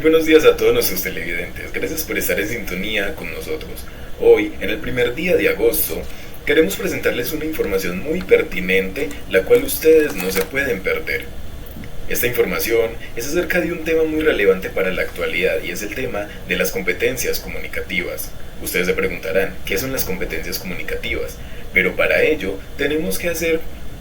buenos días a todos nuestros televidentes. Gracias por estar en sintonía con nosotros. Hoy, en el primer día de agosto, queremos presentarles una información muy pertinente, la cual ustedes no se pueden perder. Esta información es acerca de un tema muy relevante para la actualidad y es el tema de las competencias comunicativas. Ustedes se preguntarán, ¿qué son las competencias comunicativas? Pero para ello tenemos que hacer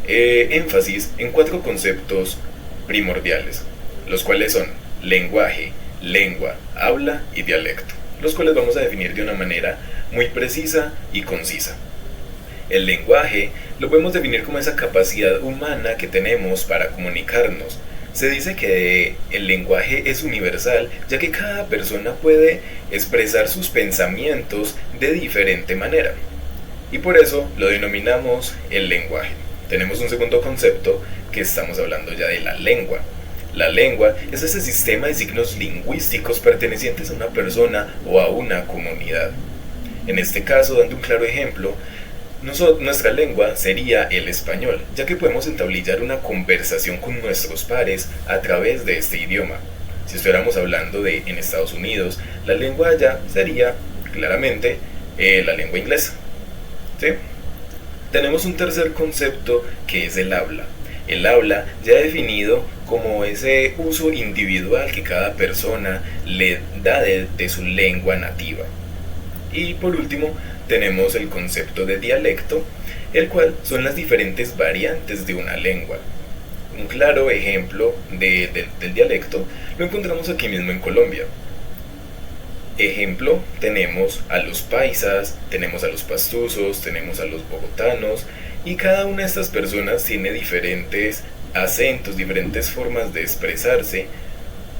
énfasis en 4 conceptos primordiales, los cuales son lenguaje, lengua, habla y dialecto, los cuales vamos a definir de una manera muy precisa y concisa. El lenguaje lo podemos definir como esa capacidad humana que tenemos para comunicarnos. Se dice que el lenguaje es universal, ya que cada persona puede expresar sus pensamientos de diferente manera, y por eso lo denominamos el lenguaje. Tenemos un segundo concepto, que estamos hablando ya de la lengua. La lengua es ese sistema de signos lingüísticos pertenecientes a una persona o a una comunidad. En este caso, dando un claro ejemplo, nuestra lengua sería el español, ya que podemos entablillar una conversación con nuestros pares a través de este idioma. Si estuviéramos hablando de en Estados Unidos, la lengua allá sería claramente la lengua inglesa. ¿Sí? Tenemos un tercer concepto, que es el habla. El habla ya definido como ese uso individual que cada persona le da de su lengua nativa. Y por último, tenemos el concepto de dialecto, el cual son las diferentes variantes de una lengua. Un claro ejemplo del dialecto lo encontramos aquí mismo en Colombia. Ejemplo, tenemos a los paisas, tenemos a los pastusos, tenemos a los bogotanos, y cada una de estas personas tiene diferentes acentos, diferentes formas de expresarse.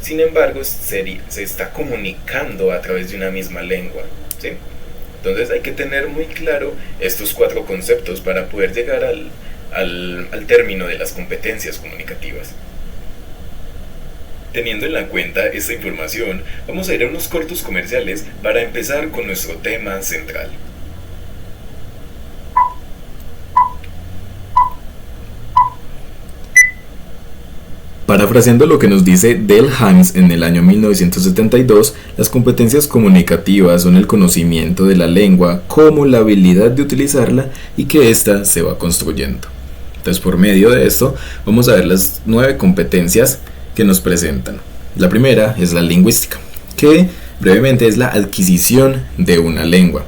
Sin embargo, se está comunicando a través de una misma lengua, ¿sí? Entonces hay que tener muy claro estos 4 conceptos para poder llegar al término de las competencias comunicativas. Teniendo en la cuenta esta información, vamos a ir a unos cortos comerciales para empezar con nuestro tema central. Parafraseando lo que nos dice Dale Hymes en el año 1972, las competencias comunicativas son el conocimiento de la lengua como la habilidad de utilizarla y que ésta se va construyendo. Entonces, por medio de esto, vamos a ver las 9 competencias que nos presentan. La primera es la lingüística, que brevemente es la adquisición de una lengua.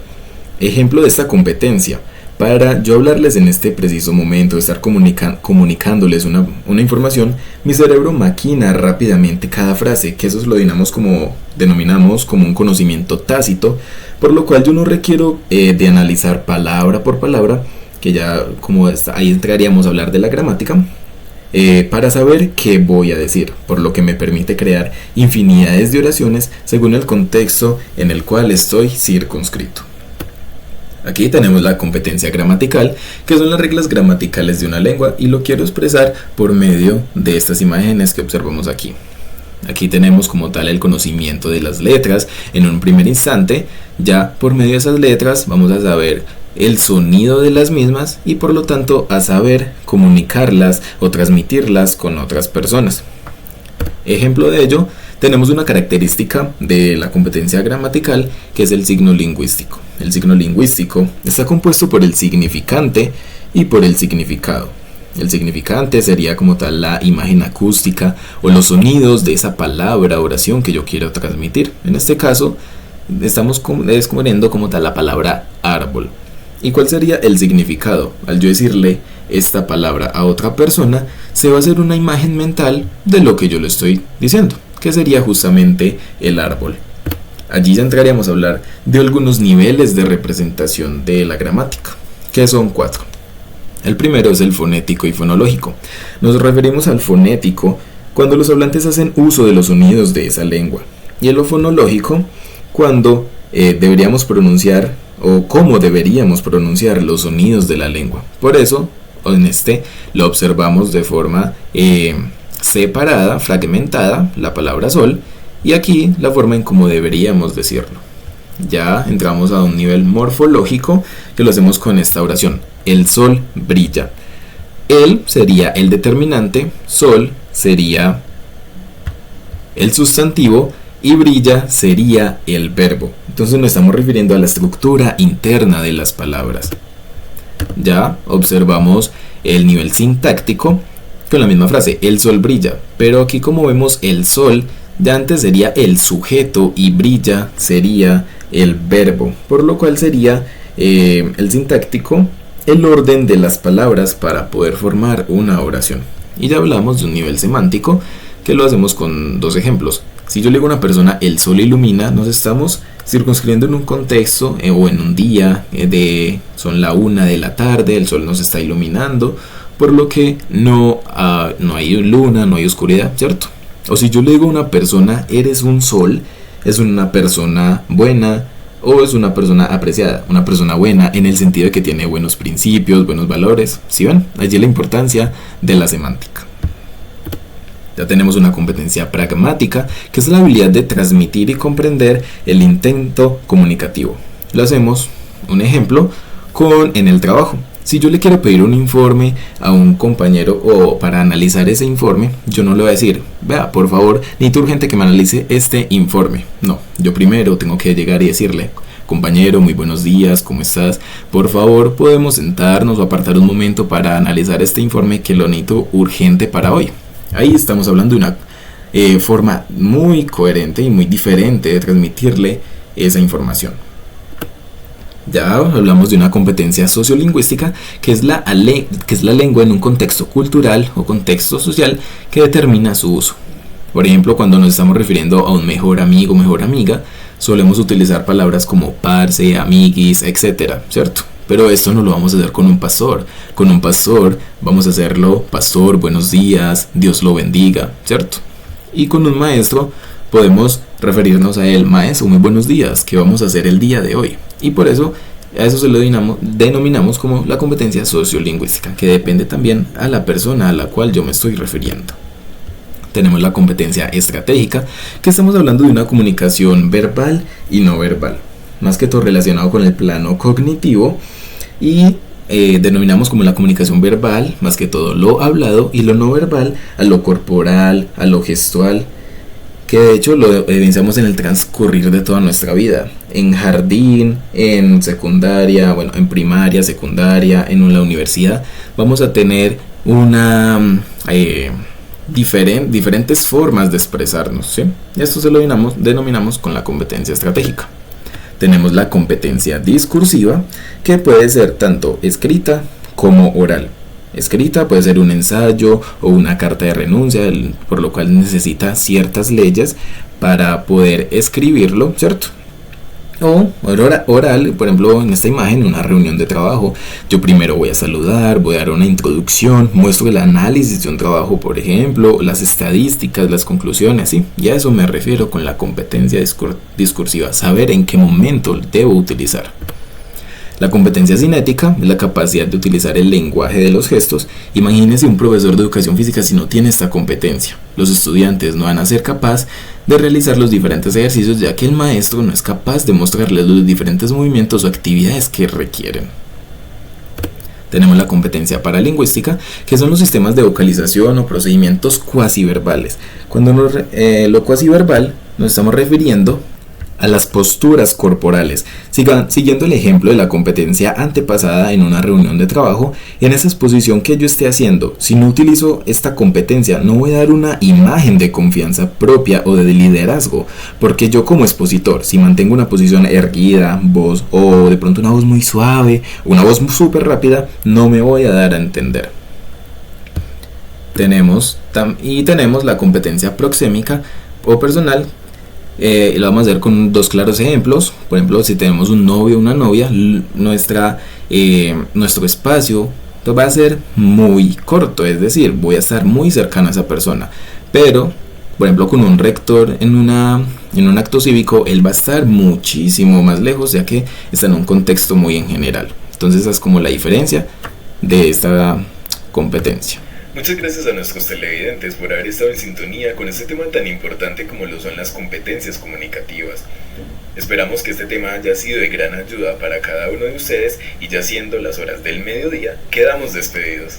Ejemplo de esta competencia: para yo hablarles en este preciso momento, estar comunicándoles una información, mi cerebro maquina rápidamente cada frase, que eso lo denominamos como un conocimiento tácito, por lo cual yo no requiero de analizar palabra por palabra, que ya ahí entraríamos a hablar de la gramática, para saber qué voy a decir, por lo que me permite crear infinidades de oraciones según el contexto en el cual estoy circunscrito. Aquí tenemos la competencia gramatical, que son las reglas gramaticales de una lengua, y lo quiero expresar por medio de estas imágenes que observamos aquí. Aquí tenemos como tal el conocimiento de las letras en un primer instante. Ya por medio de esas letras vamos a saber el sonido de las mismas y por lo tanto a saber comunicarlas o transmitirlas con otras personas. Ejemplo de ello, tenemos una característica de la competencia gramatical, que es el signo lingüístico. El signo lingüístico está compuesto por el significante y por el significado. El significante sería como tal la imagen acústica o los sonidos de esa palabra o oración que yo quiero transmitir. En este caso, estamos descubriendo como tal la palabra árbol. ¿Y cuál sería el significado? Al yo decirle esta palabra a otra persona, se va a hacer una imagen mental de lo que yo le estoy diciendo, que sería justamente el árbol. Allí ya entraríamos a hablar de algunos niveles de representación de la gramática, que son 4. El primero es el fonético y fonológico. Nos referimos al fonético cuando los hablantes hacen uso de los sonidos de esa lengua, y el fonológico cuando deberíamos pronunciar o cómo deberíamos pronunciar los sonidos de la lengua. Por eso, en este lo observamos de forma separada, fragmentada, la palabra sol, y aquí la forma en cómo deberíamos decirlo. Ya entramos a un nivel morfológico, que lo hacemos con esta oración: el sol brilla. El sería el determinante, sol sería el sustantivo y brilla sería el verbo. Entonces nos estamos refiriendo a la estructura interna de las palabras. Ya observamos el nivel sintáctico con la misma frase, el sol brilla, pero aquí como vemos el sol ya antes sería el sujeto y brilla sería el verbo, por lo cual sería el sintáctico el orden de las palabras para poder formar una oración. Y ya hablamos de un nivel semántico que lo hacemos con dos ejemplos. Si yo le digo a una persona el sol ilumina, nos estamos circunscribiendo en un contexto o en un día son la 1 de la tarde, el sol nos está iluminando, por lo que no hay luna, no hay oscuridad, ¿cierto? O si yo le digo a una persona eres un sol, es una persona buena o es una persona apreciada, una persona buena en el sentido de que tiene buenos principios, buenos valores. ¿Sí ven? Allí la importancia de la semántica. Ya tenemos una competencia pragmática, que es la habilidad de transmitir y comprender el intento comunicativo. Lo hacemos, un ejemplo, en el trabajo. Si yo le quiero pedir un informe a un compañero o para analizar ese informe, yo no le voy a decir, vea, por favor, necesito urgente que me analice este informe. No, yo primero tengo que llegar y decirle, compañero, muy buenos días, ¿cómo estás? Por favor, podemos sentarnos o apartar un momento para analizar este informe que lo necesito urgente para hoy. Ahí estamos hablando de una forma muy coherente y muy diferente de transmitirle esa información. Ya hablamos de una competencia sociolingüística que es la lengua en un contexto cultural o contexto social que determina su uso. Por ejemplo, cuando nos estamos refiriendo a un mejor amigo o mejor amiga, solemos utilizar palabras como parce, amiguis, etcétera, ¿cierto? Pero esto no lo vamos a hacer con un pastor. Con un pastor vamos a hacerlo, pastor, buenos días, Dios lo bendiga, ¿cierto? Y con un maestro podemos referirnos a él, maestro, muy buenos días, ¿qué vamos a hacer el día de hoy? Y por eso a eso se lo denominamos como la competencia sociolingüística, que depende también a la persona a la cual yo me estoy refiriendo. Tenemos la competencia estratégica, que estamos hablando de una comunicación verbal y no verbal, más que todo relacionado con el plano cognitivo, y denominamos como la comunicación verbal, más que todo lo hablado, y lo no verbal a lo corporal, a lo gestual, que de hecho lo evidenciamos en el transcurrir de toda nuestra vida, en jardín, en secundaria, bueno, en primaria, secundaria, en la universidad, vamos a tener diferentes formas de expresarnos, ¿sí? Y esto se lo denominamos con la competencia estratégica. Tenemos la competencia discursiva, que puede ser tanto escrita como oral. Escrita puede ser un ensayo o una carta de renuncia, por lo cual necesita ciertas leyes para poder escribirlo, ¿cierto? O oral, por ejemplo, en esta imagen, una reunión de trabajo, yo primero voy a saludar, voy a dar una introducción, muestro el análisis de un trabajo, por ejemplo, las estadísticas, las conclusiones, ¿sí? Y a eso me refiero con la competencia discursiva, saber en qué momento debo utilizar. La competencia cinética es la capacidad de utilizar el lenguaje de los gestos. Imagínense un profesor de educación física si no tiene esta competencia. Los estudiantes no van a ser capaces de realizar los diferentes ejercicios, ya que el maestro no es capaz de mostrarles los diferentes movimientos o actividades que requieren. Tenemos la competencia paralingüística, que son los sistemas de vocalización o procedimientos cuasiverbales. Cuando lo cuasiverbal nos estamos refiriendo a las posturas corporales, siguiendo el ejemplo de la competencia antepasada en una reunión de trabajo. En esa exposición que yo esté haciendo, si no utilizo esta competencia, no voy a dar una imagen de confianza propia o de liderazgo, porque yo como expositor, si mantengo una posición erguida, voz o de pronto una voz muy suave, una voz súper rápida, no me voy a dar a entender. Tenemos la competencia proxémica o personal. Lo vamos a hacer con dos claros ejemplos. Por ejemplo, si tenemos un novio o una novia, nuestro espacio va a ser muy corto, es decir, voy a estar muy cercano a esa persona. Pero, por ejemplo, con un rector en un acto cívico, él va a estar muchísimo más lejos, ya que está en un contexto muy en general. Entonces esa es como la diferencia de esta competencia. Muchas gracias a nuestros televidentes por haber estado en sintonía con este tema tan importante como lo son las competencias comunicativas. Esperamos que este tema haya sido de gran ayuda para cada uno de ustedes, y ya siendo las horas del mediodía, quedamos despedidos.